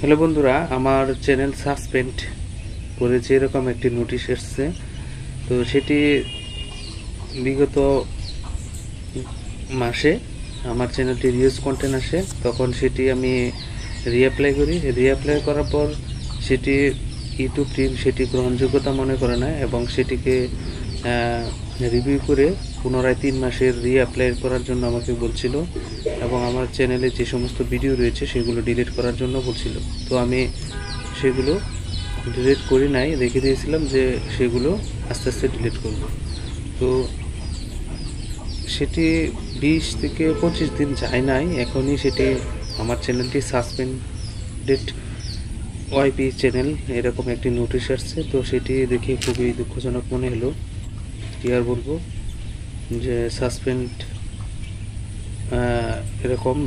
Hello বন্ধুরা, আমার channel suspend করেছে এরকম একটি নোটিশ এসছে। তো সেটি বিগত মাসে আমার চ্যানেলটি রিউজ কন্টেন্ট আসে, তখন সেটি আমি রিঅ্যাপ্লাই করি। রিঅ্যাপ্লাই করার পর সেটি ইউটিউব টিম সেটি গ্রহণযোগ্যতা মনে করে না এবং সেটিকে রিভিউ করে পুনরায় 3 মাসের রিঅ্যাপ্লাই করার জন্য আমাকে বলছিল এবং আমার চ্যানেলে যে সমস্ত ভিডিও রয়েছে সেগুলো ডিলিট করার জন্য বলছিল। তো আমি সেগুলো ডিলিট করি নাই, রেখে দিয়েছিলাম যে সেগুলো আস্তে আস্তে ডিলিট করব। তো সেটি 20 থেকে 25 দিন যায় নাই, এখনই সেটি আমার চ্যানেলটি সাসপেন্ডেড ওয়াইপি চ্যানেল এরকম একটি নোটিশ আসছে। তো সেটি দেখে খুবই দুঃখজনক মনে হলো। কি আর বলবো, যে সাসপেন্ড এরকম।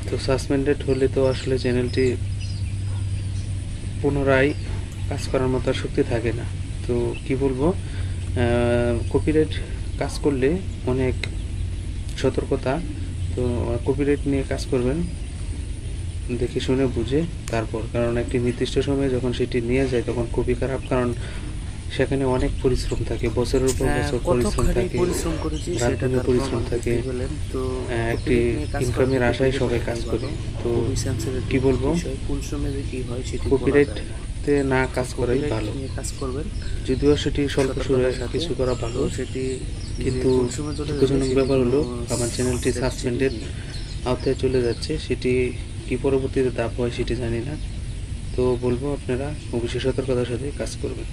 তো সাসপেন্ডেড হলে তো আসলে চ্যানেলটি পুনরায় কাজ করার মতো শক্তি থাকে না। তো কি বলবো, কপিরাইট কাজ করলে অনেক সতর্কতা। তো কপিরাইট নিয়ে কাজ করবেন দেখে শুনে বুঝে তারপর, কারণ একটি নির্দিষ্ট সময়ে যখন সেটি নিয়ে যায় তখন খুবই খারাপ, কারণ সেখানে অনেক পরিশ্রম থাকে, বছরের উপর বছর পরিশ্রম থাকে, রাতদিনে পরিশ্রম থাকে, একটি ইনকামের আশায় সবাই কাজ করে। তো কি বলবো, কপিরাইটে না কাজ করাই ভালো। যদিও সেটি স্বল্প সুরে কিছু করা ভালো, কিন্তু দুঃখজনক ব্যাপার হলো আমার চ্যানেলটি সাসপেন্ডেড আওতায় চলে যাচ্ছে। সেটি কি পরবর্তীতে ধাপ হয় সেটি জানি না। তো বলবো আপনারা অবশ্যই সতর্কতার সাথে কাজ করবেন।